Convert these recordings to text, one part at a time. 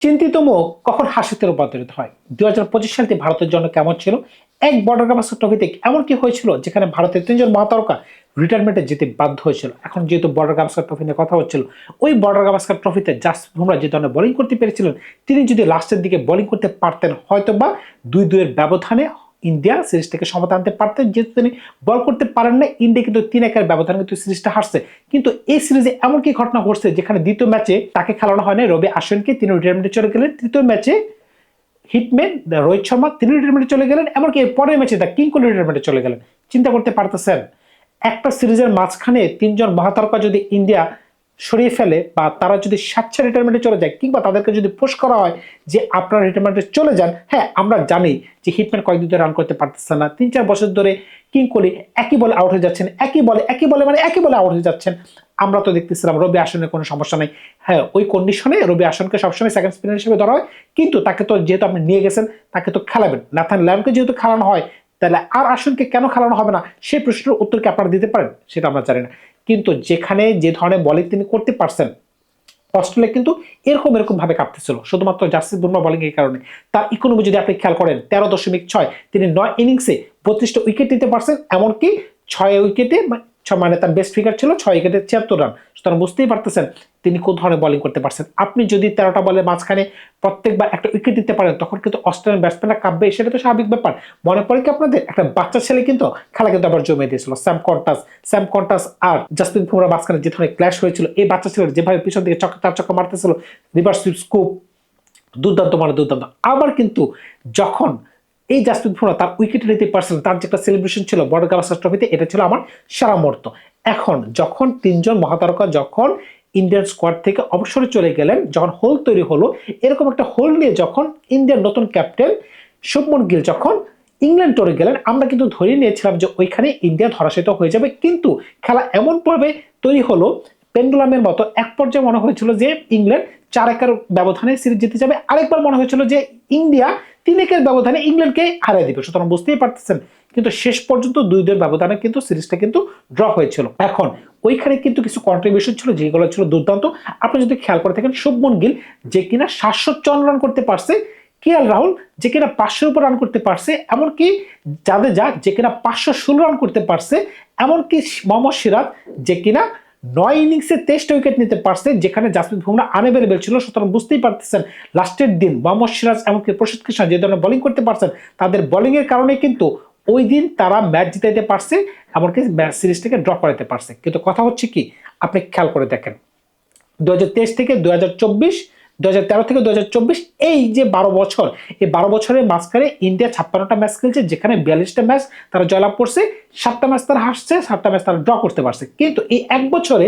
চিন্তিত মুখ কখন হাসিতে রূপান্তরিত হয়? ২০২৫ সালটি ভারতের জন্য কেমন ছিল? এক বর্ডার গাভাস্কর ট্রফিতে এমন কি হয়েছিল যেখানে ভারতের ৩ জন মহাতারকা রিটায়ারমেন্টে যেতে বাধ্য হয়েছিল? এখন যেহেতু বর্ডার গাভাস্কর ট্রফি নিয়ে কথা হচ্ছিল, ওই বর্ডার গাভাস্কর ট্রফিতে জাসপ্রীত বুমরা যে ধরনের বোলিং করতে পেরেছিলেন, তিনি যদি লাস্টের দিকে বোলিং করতে পারতেন, হয়তোবা ২-২ এর ব্যবধানে ইন্ডিয়া সিরিজটাকে সমতা আনতে পারতেন। যেহেতু তিনি বল করতে পারেন না, ইন্ডিয়া কিন্তু ৩-১ এর ব্যবধানে কিন্তু সিরিজটা হারছে। কিন্তু এই সিরিজে এমন কি ঘটনা ঘটছে যেখানে দ্বিতীয় ম্যাচে তাকে খেলানো হয় না, রবি আশ্বিনকে, তিনি রিটায়ারমেন্টে চলে গেলেন। তৃতীয় ম্যাচে হিটম্যান রোহিত শর্মা তিনি রিটায়ারমেন্টে চলে গেলেন। এমনকি এর পরের ম্যাচে দা কিং কোহলি রিটায়ারমেন্টে চলে গেলেন। চিন্তা করতে পারতেছেন, একটা সিরিজের মাঝখানে ৩ জন মহাতারকা যদি ইন্ডিয়া সরিয়ে ফেলে বা তারা যদি স্বেচ্ছা রিটায়ারমেন্টে চলে যায়, কিংবা তাদেরকে যদি পুশ করা হয় যে আপনারা রিটায়ারমেন্টে চলে যান। হ্যাঁ, আমরা জানি যে হিটম্যান কয়েকদিন ধরে রান করতে পারতেছে না, ৩-৪ বছর ধরে কিং কোহলি একই বলে আউট হয়ে যাচ্ছেন, একই বলে আউট হয়ে যাচ্ছেন। আমরা তো দেখতেছিলাম রবি আশ্বিনের কোনো সমস্যা নেই। হ্যাঁ, ওই কন্ডিশনে রবি আশ্বিনকে সবসময় সেকেন্ড স্পিনার হিসেবে ধরা হয়, কিন্তু তাকে তো যেহেতু আপনি নিয়ে গেছেন, তাকে তো খেলাবেন। নাথান লায়নকে যেহেতু খেলানো হয়, তাহলে আর আশ্বিনকে কেন খেলানো হবে না, সেই প্রশ্নের উত্তর কি আপনারা দিতে পারেন? সেটা আমরা জানি না। কিন্তু যেখানে যে ধরনের বোলিং তিনি করতে পারছেন, অস্ট্রেলিয়া কিন্তু এরকম ভাবে কাঁপতেছিল শুধুমাত্র জাসপ্রীত বুমরা বোলিং এর কারণে। তার ইকোনমি যদি আপনি খেয়াল করেন, 13.6, তিনি 9 ইনিংসে 32টা উইকেট নিতে পারছেন। এমনকি 6 উইকেটে মানে তার বেস্ট ফিগার ছিল 6 উইকেটে 76 রান। সুতরাং বুঝতেই পারতেছেন তিনি কোন ধরনের বোলিং করতে পারছেন। আপনি যদি 13টা বলের মাঝখানে প্রত্যেকবার একটা উইকেট দিতে পারেন, তখন কিন্তু অস্ট্রেলিয়ান ব্যাটসম্যানরা কাঁপবে, সেটা তো স্বাভাবিক ব্যাপার। মনে পড়ে কি আপনাদের, একটা বাচ্চা ছেলে কিন্তু খেলা কিন্তু আবার জমে দিয়েছিল, স্যাম কন্টাস আর জাসপ্রীত বুমরার মাঝখানে যে ধরনের ক্ল্যাশ হয়েছিল, এই বাচ্চা ছেলের যেভাবে পিছন দিকে চার ছক্কা মারতেছিল, রিভার্স সুইপ স্কুপ, দুর্দান্ত মানে দুর্দান্ত। আবার কিন্তু যখন এই জাসপ্রীত বুমরা তার উইকেট নিতে পারছিলেন, তার যে একটা সেলিব্রেশন ছিল বর্ডার গাভাস্কর ট্রফিতে, এটা ছিল আমার সারা মুহূর্ত। এখন যখন ৩ জন মহাতারকা যখন ইন্ডিয়ান স্কোয়াড থেকে অবসরে চলে গেলেন, যখন হোল তৈরি হলো, এরকম একটা হোল নিয়ে যখন ইন্ডিয়ার নতুন ক্যাপ্টেন শুভমন গিল যখন ইংল্যান্ড টোরে গেলেন, আমরা কিন্তু ধরে নিয়েছিলাম যে ওইখানে ইন্ডিয়া ধরাশায়িত হয়ে যাবে। কিন্তু খেলা এমন ভাবে তৈরি হলো, পেন্ডুলামের মতো। এক পর্যায়ে মনে হয়েছিল যে ইংল্যান্ড 4-1 ব্যবধানে সিরিজ জিতে যাবে, আরেকবার মনে হয়েছিল যে ইন্ডিয়া 3-1 ব্যবধানে ইংল্যান্ডকে হারিয়ে দিবে। সুতরাং বুঝতেই পারতেছেন, কিন্তু শেষ পর্যন্ত 2-2 ব্যবধানে কিন্তু সিরিজটা কিন্তু ড্র হয়েছিল। এখন ওইখানে কিন্তু কিছু কন্ট্রিবিউশন ছিল যেগুলো ছিল দুর্দান্ত। আপনি যদি খেয়াল করে থাকেন, শুভমন গিল যে কিনা 754 রান করতে পারছে, কেএল রাহুল যে কিনা 500-এর উপর রান করতে পারছে, এমনকি জাদেজা যে কিনা 516 রান করতে পারছে, এমনকি মোহাম্মদ সিরাজ যে কিনা 9 ইনিংসে 23টা উইকেট নিতে পারছে, যেখানে জাসপ্রীত বুমরা আনএভেলেবল ছিল। সুতরাং বুঝতেই পারতেছেন লাস্টের দিন মোহাম্মদ সিরাজ এমনকি প্রসিদ্ধ কৃষ্ণ যে ধরনের বোলিং করতে পারছেন, তাদের বোলিং এর কারণে কিন্তু ওই দিন তারা ম্যাচ জিতাইতে পারছে, এমনকি সিরিজটাকে ড্র করাতে পারছে। কিন্তু কথা হচ্ছে কি, আপনি খেয়াল করে দেখেন, 2023 থেকে 2024, 2013 থেকে 2024, এই যে 12 বছর, এই 12 বছরের মাঝখানে ইন্ডিয়া 56টা ম্যাচ খেলছে, যেখানে 42টা ম্যাচ তারা জয়লাভ করছে, 7টা ম্যাচ তারা হারছে, 7টা ম্যাচ তারা ড্র করতে পারছে। কিন্তু এই এক বছরে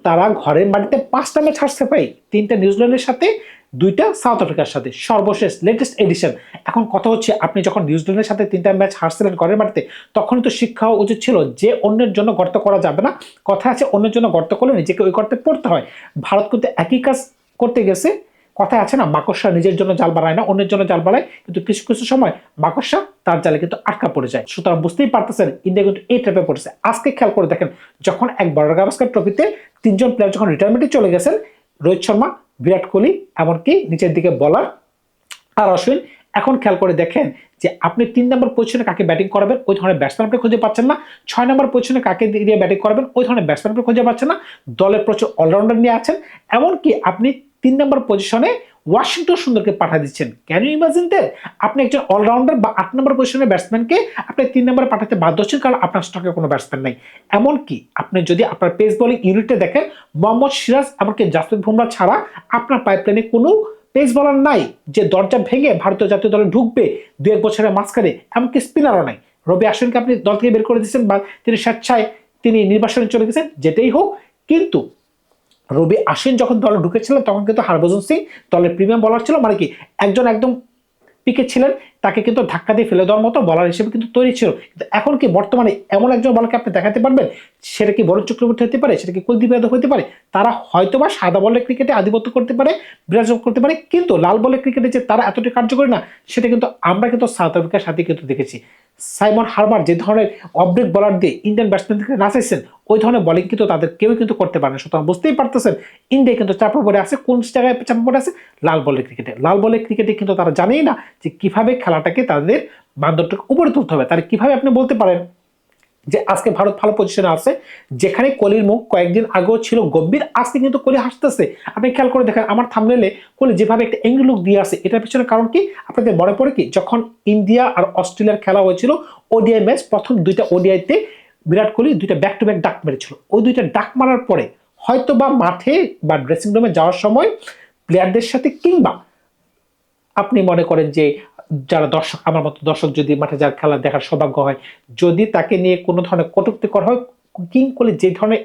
তারা ঘরের মাটিতে 5টা ম্যাচ হারছে ভাই, 3টা নিউজিল্যান্ডের সাথে, 2টা সাউথ আফ্রিকার সাথে, সর্বশেষ লেটেস্ট এডিশন। এখন কথা হচ্ছে, আপনি যখন নিউজিল্যান্ডের সাথে 3টা ম্যাচ হারছিলেন ঘরের মাটিতে, তখনই তো শিক্ষা হওয়া উচিত ছিল যে অন্যের জন্য গর্ত করা যাবে না। কথা আছে, অন্যের জন্য গর্ত করলে নিজেকে ওই গর্তে পড়তে হয়। ভারত কিন্তু একই কাজ করতে গেছে। কথায় আছে না, মাকড়সা নিজের জন্য জাল বানায় না, অন্যের জন্য জাল বানায়, কিন্তু কিছু কিছু সময় মাকড়সা তার জালে কিন্তু আটকা পড়ে যায়। সুতরাং বুঝতেই পারতেছেন ইন্ডিয়া কিন্তু এই ট্র্যাপে পড়েছে। আজকে খেয়াল করে দেখেন, যখন এক বর্ডার গাভাস্কর ট্রফিতে 3 জন প্লেয়ার যখন রিটায়ারমেন্টে চলে গেছেন, রোহিত শর্মা, বিরাট কোহলি, এমনকি নিচের দিকে বলার আর অশ্বিন, এখন খেয়াল করে দেখেন যে আপনি 3 নম্বর পজিশনে কাকে ব্যাটিং করাবেন, ওই ধরনের ব্যাটসম্যান আপনি খুঁজে পাচ্ছেন না। 6 নম্বর পজিশনে কাকে দিয়ে ব্যাটিং করাবেন, ওই ধরনের ব্যাটসম্যান আপনি খুঁজে পাচ্ছেন না। দলের প্রচুর অলরাউন্ডার নিয়ে আছেন, এমনকি আপনি 3 নম্বর পজিশনে ওয়াশিংটন সুন্দরকে পাঠিয়ে দিচ্ছেন। Can you imagine that? আপনি একজন অলরাউন্ডার বা 8 নম্বর পজিশনের ব্যাটসম্যানকে আপনি 3 নম্বরে পাঠাতে বাধ্য হচ্ছেন, কারণ আপনার স্টকে কোনো ব্যাটসম্যান নাই। এমনকি আপনি যদি আপনার পেস বোলিং ইউনিটে দেখেন, মোহাম্মদ সিরাজ এমনকি জাসপ্রীত বুমরা ছাড়া আপনার পাইপলাইনে কোনো পেস বলার নাই যে দরজা ভেঙে ভারতীয় জাতীয় দলে ঢুকবে 2-1 বছরের মাঝখানে, এমনকি স্পিনারও নাই। রবি আশ্বিনকে আপনি দল থেকে বের করে দিচ্ছেন, বা তিনি স্বেচ্ছায় তিনি নির্বাসনে চলে গেছেন, যেটাই হোক। কিন্তু রবি আশ্বিন যখন দলে ঢুকেছিলেন, তখন কিন্তু হরভজন সিং দলের প্রিমিয়াম বলার ছিল, মানে কি একজন একদম পিকে ছিলেন, তাকে কিন্তু ধাক্কা দিয়ে ফেলে দেওয়ার মতো বলার হিসেবে কিন্তু তৈরি ছিল। কিন্তু এখন কি বর্তমানে এমন একজন বলকে আপনি দেখাতে পারবেন? সেটা কি বরুণ চক্রবর্তী হতে পারে, সেটা কি কুলদীপ যাদব হতে পারে? তারা হয়তোবা সাদা বলের ক্রিকেটে আধিপত্য করতে পারে, বিরাজ করতে পারে, কিন্তু লাল বলের ক্রিকেটে যে তারা এতটা কার্যকরী না, সেটা কিন্তু আমরা কিন্তু সাউথ আফ্রিকার সাথে কিন্তু দেখেছি। সাইমন হার্বার যে ধরনের অফব্রেক বলার দিয়ে ইন্ডিয়ান ব্যাটসম্যানদেরকে নাচাইছেন, ওই ধরনের বলিং কিন্তু তাদের কেউ কিন্তু করতে পারে না। সুতরাং বুঝতেই পারতেছেন ইন্ডিয়া কিন্তু চাপা পড়ে আছে। কোন জায়গায় চাপা পড়ে আছে? লাল বলের ক্রিকেটে। লাল বলের ক্রিকেটে কিন্তু তারা জানেই না যে কিভাবে খেলাটাকে তাদের মানদণ্ডটাকে উপরে তুলতে হবে। তাহলে কিভাবে আপনি বলতে পারেন যে আজকে ভারত ভালো পজিশনে আছে, যেখানে কোহলির মুখ কয়েকদিন আগেও ছিল গম্ভীর, আজকে কিন্তু কোহলি হাসতেছে। আপনি খেয়াল করে দেখেন আমার থাম্বনেইলে কোহলি যেভাবে একটা অ্যাঙ্গেল লুক দিয়ে আছে, এটার পিছনে কারণ কি আপনাদের মনে পড়ে কি? যখন ইন্ডিয়া আর অস্ট্রেলিয়ার খেলা হয়েছিল ওডিআই ম্যাচ, প্রথম দুইটা ওডিআইতে বিরাট কোহলি দুইটা ব্যাক টু ব্যাক ডাক মেরেছিল। ওই দুইটা ডাক মারার পরে হয়তো বা মাঠে বা ড্রেসিং রুমে যাওয়ার সময় প্লেয়ারদের সাথে, কিংবা আপনি মনে করেন যে যারা দর্শক, আমার মতো দর্শক যদি মাঠে যার খেলা দেখার সৌভাগ্য হয়, যদি তাকে নিয়ে কোনো ধরনের কটূক্তি করা হয়, কিং কোহলি যে ধরনের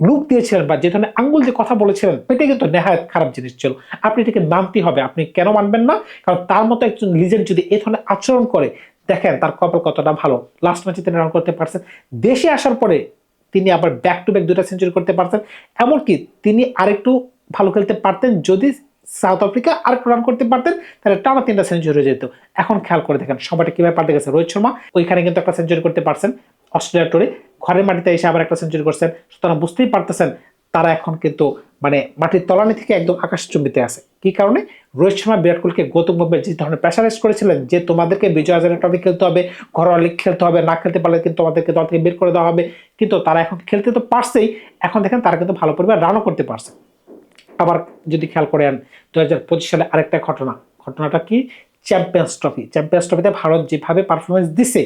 লুক দিয়েছিলেন বা যে ধরনের আঙ্গুল যে কথা বলেছিলেন, এটা কিন্তু নেহায়ত খারাপ জিনিস ছিল। আপনি এটাকে মানতে হবে। আপনি কেন মানবেন না? কারণ তার মতো একজন লিজেন্ড যদি এই ধরনের আচরণ করে, দেখেন তার কপাল কতটা ভালো। লাস্ট ম্যাচে তিনি রান করতে পারছেন, দেশে আসার পরে তিনি আবার ব্যাক টু ব্যাক দুটা সেঞ্চুরি করতে পারছেন। এমনকি তিনি আরেকটু ভালো খেলতে পারতেন, যদি সাউথ আফ্রিকা আর রান করতে পারতেন, তাহলে টানা 3টা সেঞ্চুরি হয়ে যেত। এখন খেয়াল করে দেখেন সময়টা কিভাবে পাল্টে গেছে। রোহিত শর্মা ওইখানে কিন্তু একটা সেঞ্চুরি করতে পারছেন অস্ট্রেলিয়া টুরে, ঘরের মাটিতে এসে আবার একটা সেঞ্চুরি করছেন। সুতরাং বুঝতেই পারতেছেন তারা এখন কিন্তু মানে মাটির তলানি থেকে একদম আকাশচুম্বিতে আছে। কি কারণে? রোহিত শর্মা বিরাট কোহলিকে গৌতম গম্ভীর যে ধরনের প্রেসারাইজ করেছিলেন যে তোমাদেরকে বিজয় হাজারে ট্রফি খেলতে হবে, ঘরোয়া লিগ খেলতে হবে, না খেলতে পারলে কিন্তু তোমাদেরকে দল থেকে বের করে দেওয়া হবে। কিন্তু তারা এখন খেলতে তো পারছেই, এখন দেখেন তারা কিন্তু ভালো পরিমাণ রানও করতে পারছে। আবার যদি খেয়াল করেন 2025 সালে আরেকটা ঘটনাটা কি? Champions trophy. চ্যাম্পিয়ন্স ট্রফিতে ভারত যেভাবে পারফরমেন্স দিছে,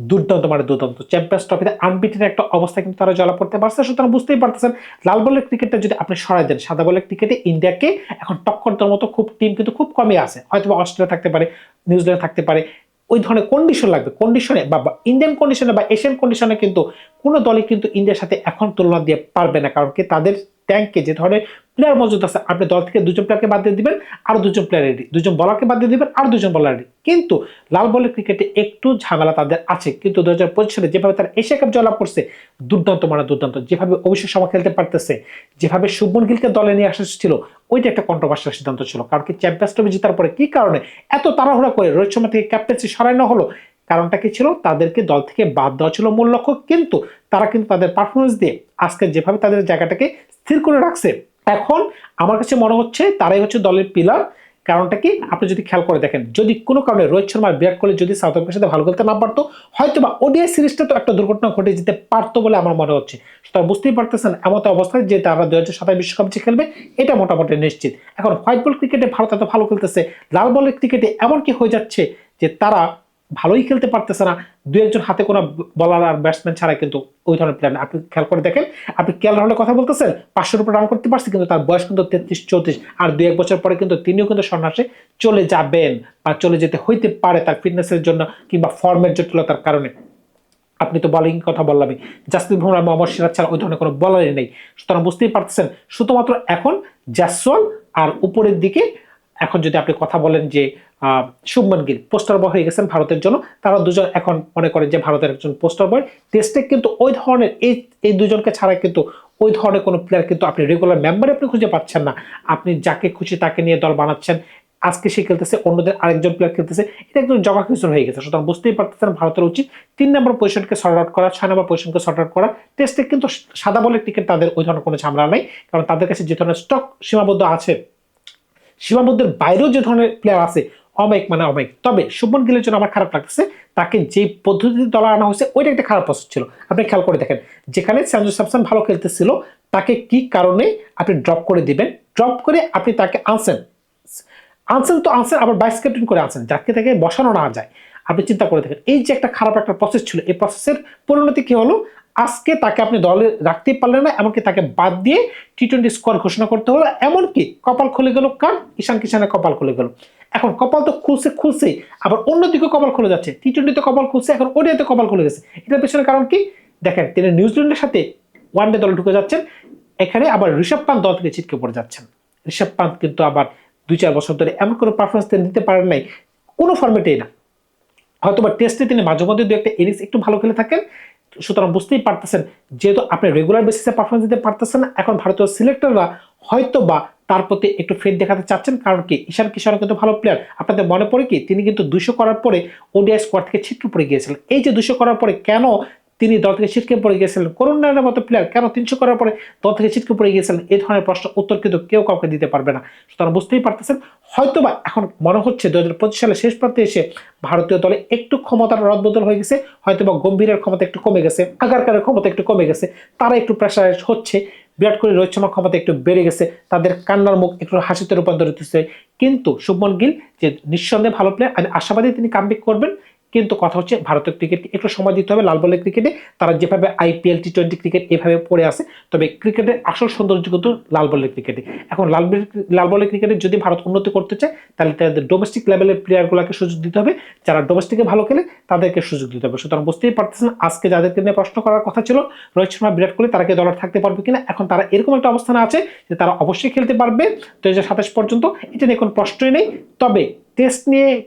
দুর্দান্ত মানে দুর্দান্ত। চ্যাম্পিয়ন্স ট্রফিতে আনবিটেন একটা অবস্থা কিন্তু তারা জয়লাভ করতে পারছে। সুতরাং বুঝতেই পারতেছেন লাল বলের ক্রিকেটটা যদি আপনি সরাই দেন, সাদা বলের ক্রিকেটে ইন্ডিয়াকে এখন টক্কর দেওয়ার মতো খুব টিম কিন্তু খুব কমই আছে। হয়তো অস্ট্রেলিয়া থাকতে পারে, নিউজিল্যান্ড থাকতে পারে। ওই ধরনের কন্ডিশন লাগবে, কন্ডিশনে বা ইন্ডিয়ান কন্ডিশনে বা এশিয়ান কন্ডিশনে কিন্তু কোনো দলই কিন্তু ইন্ডিয়ার সাথে এখন তুলনা দিয়ে পারবে না। কারণ কি তাদের ট্যাঙ্কে যে ধরনের প্লেয়ার মজুদ আছে, আপনি দল থেকে 2জন প্লেয়ারকে বাদ দিয়ে দিবেন, আরো 2জন প্লেয়ার রেডি, 2জন বলারকে বাদ দিয়ে দিবেন, আর 2জন বলার রেডি। কিন্তু লাল বলের ক্রিকেটে একটু ঝামেলা তাদের আছে। কিন্তু 2025 সালে যেভাবে তারা এশিয়া কাপ জয়লাভ করছে, দুর্দান্ত মানে দুর্দান্ত। যেভাবে অভিষেক শর্মা খেলতে পারতেছে, যেভাবে শুভমন গিলকে দলে নিয়ে আসা ছিল, ওইটা একটা কন্ট্রোভার্সিয়াল সিদ্ধান্ত ছিল। কারণ কি চ্যাম্পিয়ন্স ট্রফি জেতার পরে কি কারণে এত তাড়াহুড়া করে রোহিত শর্মা থেকে ক্যাপ্টেন্সি সরানো হলো? কারণটা কি ছিল? তাদেরকে দল থেকে বাদ দেওয়া ছিল মূল লক্ষ্য। কিন্তু তারা কিন্তু তাদের পারফরমেন্স দিয়ে আজকে যেভাবে তাদের জায়গাটাকে স্থির করে রাখছে, এখন আমার কাছে মনে হচ্ছে তারাই হচ্ছে দলের পিলার। কারণটা কি? আপনি যদি খেয়াল করে দেখেন, যদি কোনো কারণে রোহিত শর্মা বিরাট কোহলি যদি সাউথ আফ্রিকার সাথে ভালো খেলতে না পারতো, হয়তো বা ওডিআই সিরিজটা তো একটা দুর্ঘটনা ঘটে যেতে পারতো বলে আমার মনে হচ্ছে। সুতরাং বুঝতেই পারতেছেন এমত অবস্থায় যে তারা 2027 বিশ্বকাপ যে খেলবে এটা মোটামুটি নিশ্চিত। এখন হোয়াইট বল ক্রিকেটে ভারত এত ভালো খেলতেছে, লাল বলের ক্রিকেটে এমন কি হয়ে যাচ্ছে যে তারা ভালোই খেলতে পারতেছে না। 2-1 হাতে কোনো বলার আর ব্যাটসম্যান ছাড়া কিন্তু ওই ধরনের প্লেয়ার। আপনি খেয়াল করে দেখেন, আপনি কেএল রাহুলের কথা বলতেছেন, 500-র উপর রান করতে পারছে, কিন্তু তার বয়স কিন্তু 33-34, আর 2-1 বছর পরে কিন্তু তিনিও কিন্তু সন্ন্যাসে চলে যাবেন বা চলে যেতে হইতে পারে তার ফিটনেসের জন্য কিংবা ফর্মের জটিলতার কারণে। আপনি তো বোলিং কথা বললামই, জাসপ্রীত বুমরাহ, মোহাম্মদ সিরাজ ছাড়া ওই ধরনের কোনো বলারই নেই। সুতরাং বুঝতেই পারতেছেন শুধুমাত্র এখন জয়সওয়াল আর উপরের দিকে এখন যদি আপনি কথা বলেন যে শুভমন গিল পোস্টার বয় হয়ে গেছেন ভারতের জন্য। তারা দুজন এখন মনে করেন যে ভারতের একজন পোস্টার বয়। টেস্টে কিন্তু ওই ধরনের এই দুজনকে ছাড়া কিন্তু ওই ধরনের কোনো প্লেয়ার কিন্তু আপনি রেগুলার মেম্বারে আপনি খুঁজে পাচ্ছেন না। আপনি যাকে খুশি তাকে নিয়ে দল বানাচ্ছেন, আজকে সে খেলতেছে, অন্যদের আরেকজন প্লেয়ার খেলতেছে, এটা একদম জগা খিচুর হয়ে গেছে। সুতরাং বুঝতেই পারতেছেন ভারতের উচিত 3 নম্বর পজিশনকে সর্ট আউট করা, 6 নম্বর পজিশনকে সর্ট আউট করা। টেস্টে কিন্তু সাদা বলের ক্রিকেট তাদের ওই ধরনের কোনো ঝামেলা নেই, কারণ তাদের কাছে যে ধরনের স্টক সীমাবদ্ধ আছে, সীমাবদ্ধের বাইরেও যে ধরনের প্লেয়ার আছে অমায়িক মানে অমায়িক। তবে শুভমন গিলের জন্য আমার খারাপ লাগতেছে, তাকে যে পদ্ধতিতে দলে আনা হয়েছে ওইটা একটা খারাপ প্রসেস ছিল। আপনি খেয়াল করে দেখেন, যেখানে সঞ্জু স্যামসন ভালো খেলতেছিল তাকে কি কারণে আপনি ড্রপ করে দিবেন? ড্রপ করে আপনি তাকে আনছেন তো আনছেন, আবার ভাইস ক্যাপ্টেন করে আনছেন, যাকে তাকে বসানো না যায়। আপনি চিন্তা করে দেখেন, এই যে একটা খারাপ একটা প্রসেস ছিল, এই প্রসেসের পরিণতি কি হলো? আজকে তাকে আপনি দলে রাখতেই পারলেন না, এমনকি তাকে বাদ দিয়ে টি-20 স্কোয়াড ঘোষণা করতে হলো। এমনকি কপাল খুলে গেল কার? ঈশান কিষানের কপাল খুলে গেল। এখন কপাল তো খুলছেই, আবার অন্যদিকে কপাল খুলে যাচ্ছে। টি-20তে কপাল খুলছে, এখন ওডিআইতে কপাল খুলে গেছে। এটার পেছনে কারণ কি? দেখেন, তিনি নিউজিল্যান্ডের সাথে ওয়ানডে দলে ঢুকে যাচ্ছেন, এখানে আবার ঋষভ পান্ত দল থেকে ছিটকে পড়ে যাচ্ছেন। ঋষভ পান্ত কিন্তু আবার 2-4 বছর ধরে এমন কোনো পারফরমেন্স তিনি দিতে পারেন নাই, কোনো ফর্মেটেই না। হয়তো বা টেস্টে তিনি মাঝে মধ্যে 2-একটা ইনিংস একটু ভালো খেলে থাকেন, সুতরাং বুঝতেই পারতেছেন, যেহেতু আপনি রেগুলার বেসিসে পারফরমেন্স দিতে পারতেছেন না, এখন ভারতীয় সিলেক্টররা হয়তো বা তার প্রতি একটু ফেদ দেখাতে চাচ্ছেন। কারণ কি, ঈশান কিশোর কিন্তু ভালো প্লেয়ার। আপনাদের মনে পড়ে কি, তিনি কিন্তু 200 করার পরে ওডিআই স্কোয়াড থেকে ছিটকে পড়ে গিয়েছিলেন। এই যে 200 করার পরে কেন তিনি দল থেকে ছিটকে পড়ে গিয়েছিলেন, করুণ নারায়ণের মতো প্লেয়ার কেন 300 করার পরে দল থেকে ছিটকে পড়ে গিয়েছিলেন, এই ধরনের প্রশ্ন উত্তর কিন্তু কেউ কাউকে দিতে পারবে না। সুতরাং বুঝতেই পারতেছেন, হয়তোবা এখন মনে হচ্ছে 2025 সালে শেষ প্রান্তে এসে ভারতীয় দলে একটু ক্ষমতার রদবদল হয়ে গেছে, হয়তোবা গম্ভীরের ক্ষমতা একটু কমে গেছে, আগারকারের ক্ষমতা একটু কমে গেছে, তারা একটু প্রেশারাইজ হচ্ছে। বিরাট কোহলি, রোহিত শর্মার ক্ষমতা একটু বেড়ে গেছে, তাদের কান্নার মুখ একটু হাসিতে রূপান্তরিত হচ্ছে। কিন্তু শুভমন গিল যে নিঃসন্দেহে ভালো প্লেয়ার, আমি আশাবাদী তিনি কামব্যাক করবেন। কিন্তু কথা হচ্ছে, ভারতের ক্রিকেটকে একটু সময় দিতে হবে। লাল বলের ক্রিকেটে তারা যেভাবে আইপিএল টি20 ক্রিকেট এভাবে পড়ে আছে, তবে ক্রিকেটের আসল সৌন্দর্য কিন্তু লাল বলের ক্রিকেটে। এখন লাল বলের ক্রিকেটে যদি ভারত উন্নতি করতে চায়, তাহলে তাদের ডোমেস্টিক লেভেলের প্লেয়ারগুলোকে সুযোগ দিতে হবে। যারা ডোমেস্টিকে ভালো খেলে তাদেরকে সুযোগ দিতে হবে। সুতরাং বুঝতেই পারতেছেন, আজকে যাদেরকে নিয়ে প্রশ্ন করার কথা ছিল, রোহিত শর্মা, বিরাট কোহলি, তারা কি দলে থাকতে পারবে কিনা, এখন তারা এরকম একটা অবস্থানে আছে যে তারা অবশ্যই খেলতে পারবে 2027 পর্যন্ত। এটা নিয়ে কোনো প্রশ্নই নেই। তবে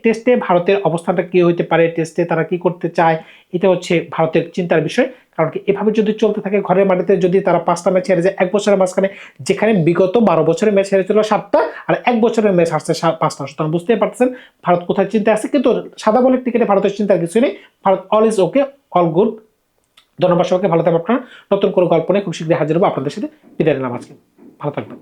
টেস্টে ভারতের অবস্থানটা কি হইতে পারে, টেস্টে তারা কি করতে চায়, এটা হচ্ছে ভারতের চিন্তার বিষয়। কারণ কি, এভাবে যদি চলতে থাকে, ঘরের মাটিতে যদি তারা 5টা ম্যাচ হেরে যায় এক বছরের মাঝখানে, যেখানে বিগত 12 বছরের ম্যাচ হেরেছিল 7টা, আর এক বছরের ম্যাচ হারছে 5টা, সুতরাং বুঝতেই পারতেছেন ভারত কোথায় চিন্তায় আছে। কিন্তু সাদা বলের ক্রিকেটে ভারতের চিন্তার কিছু নেই। Bharat all is okay, all good. ধন্যবাদ সবাইকে, ভালো থাকবেন আপনারা। নতুন কোনো গল্প নিয়ে খুব শীঘ্রই হাজির হবো আপনাদের সাথে। বিদায় নিলাম আজকে, ভালো থাকবেন।